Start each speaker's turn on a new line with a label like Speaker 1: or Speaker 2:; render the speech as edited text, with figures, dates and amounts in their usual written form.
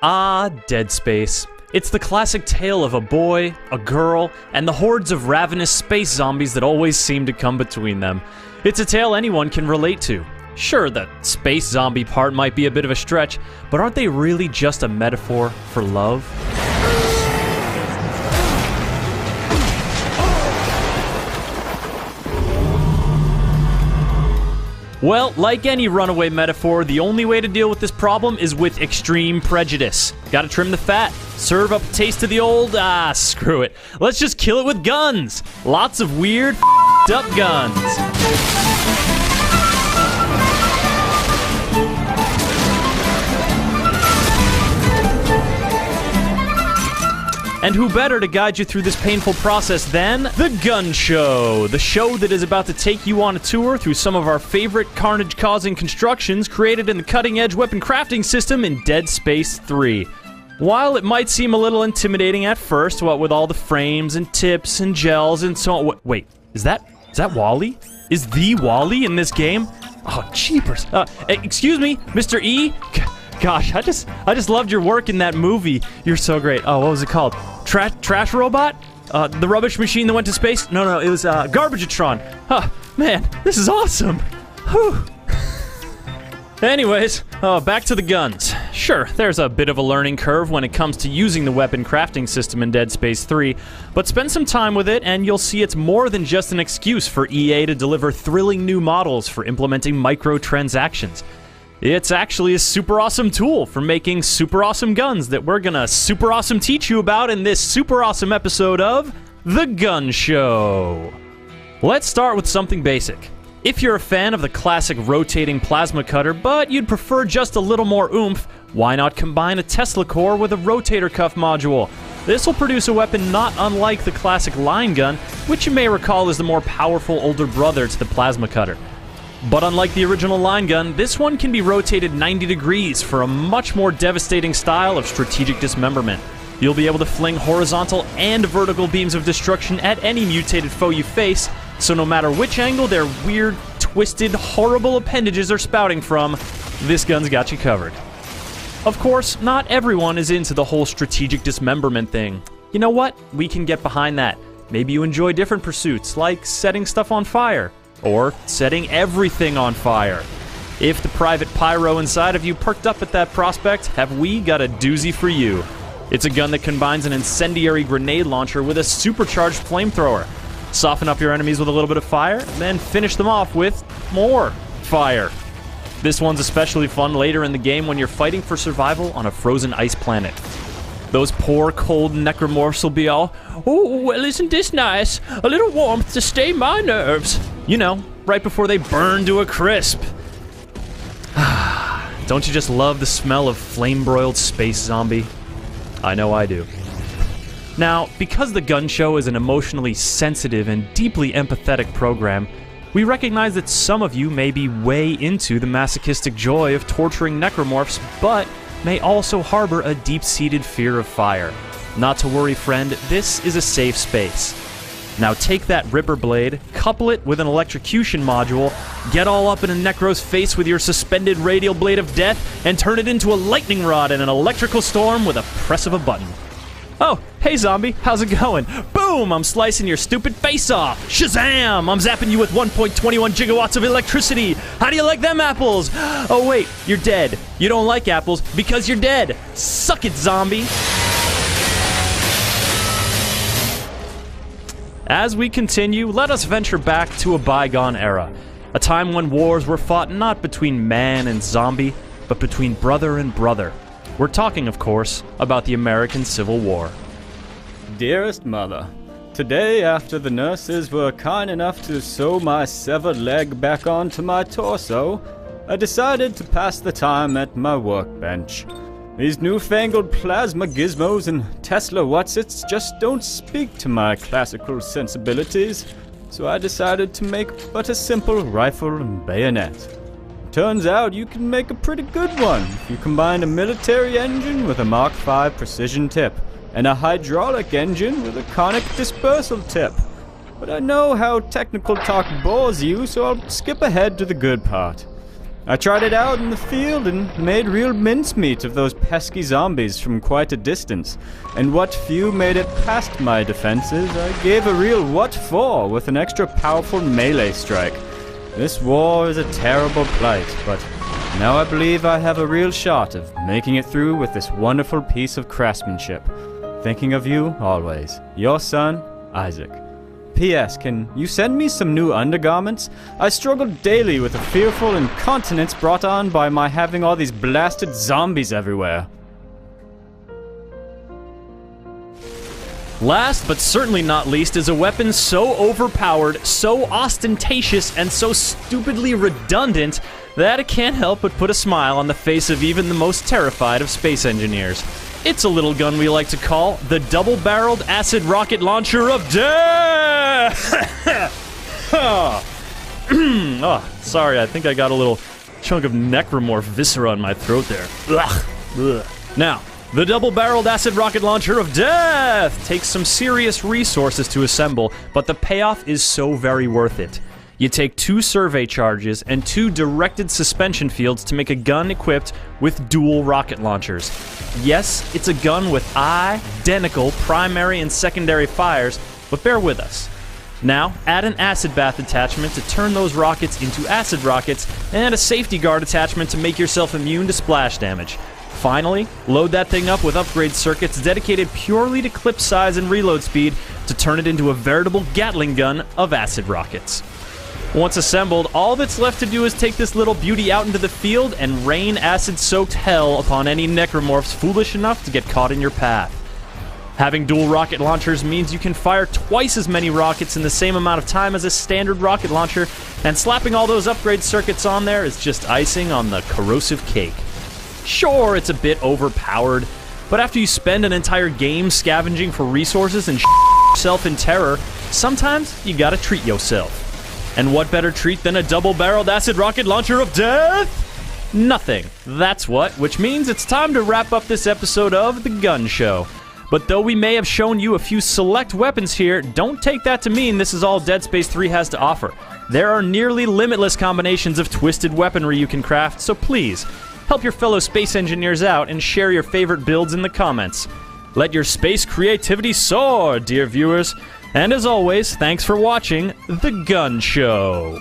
Speaker 1: Ah, Dead Space. It's the classic tale of a boy, a girl, and the hordes of ravenous space zombies that always seem to come between them. It's a tale anyone can relate to. Sure, the space zombie part might be a bit of a stretch, but aren't they really just a metaphor for love? Well, like any runaway metaphor, the only way to deal with this problem is with extreme prejudice. Gotta trim the fat, serve up a taste of the old, screw it. Let's just kill it with guns. Lots of weird, up guns. And who better to guide you through this painful process than The Gun Show, the show that is about to take you on a tour through some of our favorite carnage-causing constructions created in the cutting-edge weapon crafting system in Dead Space 3. While it might seem a little intimidating at first, what with all the frames and tips and gels and so on. Wait, is that Wally? Is the Wally in this game? Oh, jeepers. Excuse me, Mr. E? Gosh, I just loved your work in that movie. You're so great. Oh, what was it called? Trash Robot? The rubbish machine that went to space? No, it was Garbagetron. Huh, man, this is awesome. Whew. Anyways, back to the guns. Sure, there's a bit of a learning curve when it comes to using the weapon crafting system in Dead Space 3, but spend some time with it and you'll see it's more than just an excuse for EA to deliver thrilling new models for implementing microtransactions. It's actually a super awesome tool for making super awesome guns that we're gonna super awesome teach you about in this super awesome episode of The Gun Show. Let's start with something basic. If you're a fan of the classic rotating plasma cutter, but you'd prefer just a little more oomph, why not combine a Tesla core with a rotator cuff module? This will produce a weapon not unlike the classic line gun, which you may recall is the more powerful older brother to the plasma cutter. But unlike the original line gun, this one can be rotated 90 degrees for a much more devastating style of strategic dismemberment. You'll be able to fling horizontal and vertical beams of destruction at any mutated foe you face, so no matter which angle their weird, twisted, horrible appendages are spouting from, this gun's got you covered. Of course, not everyone is into the whole strategic dismemberment thing. You know what? We can get behind that. Maybe you enjoy different pursuits, like setting stuff on fire. Or setting everything on fire. If the private pyro inside of you perked up at that prospect, have we got a doozy for you. It's a gun that combines an incendiary grenade launcher with a supercharged flamethrower. Soften up your enemies with a little bit of fire, then finish them off with more fire. This one's especially fun later in the game when you're fighting for survival on a frozen ice planet. Those poor, cold necromorphs will be all, "Oh, well, isn't this nice? A little warmth to stay my nerves." You know, right before they burn to a crisp. Don't you just love the smell of flame-broiled space zombie? I know I do. Now, because The Gun Show is an emotionally sensitive and deeply empathetic program, we recognize that some of you may be way into the masochistic joy of torturing necromorphs, but may also harbor a deep-seated fear of fire. Not to worry, friend, this is a safe space. Now take that Ripper Blade, couple it with an electrocution module, get all up in a Necro's face with your suspended radial blade of death, and turn it into a lightning rod in an electrical storm with a press of a button. Oh, hey zombie, how's it going? Boom, I'm slicing your stupid face off. Shazam, I'm zapping you with 1.21 gigawatts of electricity. How do you like them apples? Oh wait, you're dead. You don't like apples because you're dead. Suck it, zombie. As we continue, let us venture back to a bygone era. A time when wars were fought not between man and zombie, but between brother and brother. We're talking, of course, about the American Civil War.
Speaker 2: Dearest Mother, today after the nurses were kind enough to sew my severed leg back onto my torso, I decided to pass the time at my workbench. These newfangled plasma gizmos and Tesla whatsits just don't speak to my classical sensibilities, so I decided to make but a simple rifle and bayonet. Turns out you can make a pretty good one if you combine a military engine with a Mark V precision tip, and a hydraulic engine with a conic dispersal tip. But I know how technical talk bores you, so I'll skip ahead to the good part. I tried it out in the field and made real mincemeat of those pesky zombies from quite a distance. And what few made it past my defenses, I gave a real what for with an extra powerful melee strike. This war is a terrible plight, but now I believe I have a real shot of making it through with this wonderful piece of craftsmanship. Thinking of you always. Your son, Isaac. P.S. Can you send me some new undergarments? I struggle daily with a fearful incontinence brought on by my having all these blasted zombies everywhere.
Speaker 1: Last but certainly not least is a weapon so overpowered, so ostentatious, and so stupidly redundant that it can't help but put a smile on the face of even the most terrified of space engineers. It's a little gun we like to call the double-barreled acid rocket launcher of death! Oh, sorry, I think I got a little chunk of necromorph viscera in my throat there. Ugh. Ugh. Now, the double-barreled acid rocket launcher of death takes some serious resources to assemble, but the payoff is so very worth it. You take 2 survey charges and 2 directed suspension fields to make a gun equipped with dual rocket launchers. Yes, it's a gun with identical primary and secondary fires, but bear with us. Now, add an acid bath attachment to turn those rockets into acid rockets, and a safety guard attachment to make yourself immune to splash damage. Finally, load that thing up with upgrade circuits dedicated purely to clip size and reload speed to turn it into a veritable Gatling gun of acid rockets. Once assembled, all that's left to do is take this little beauty out into the field and rain acid-soaked hell upon any necromorphs foolish enough to get caught in your path. Having dual rocket launchers means you can fire twice as many rockets in the same amount of time as a standard rocket launcher, and slapping all those upgrade circuits on there is just icing on the corrosive cake. Sure, it's a bit overpowered, but after you spend an entire game scavenging for resources and yourself in terror, sometimes you gotta treat yourself. And what better treat than a double-barreled acid rocket launcher of death? Nothing. That's what, which means it's time to wrap up this episode of The Gun Show. But though we may have shown you a few select weapons here, don't take that to mean this is all Dead Space 3 has to offer. There are nearly limitless combinations of twisted weaponry you can craft, so please, help your fellow space engineers out and share your favorite builds in the comments. Let your space creativity soar, dear viewers. And as always, thanks for watching The Gun Show.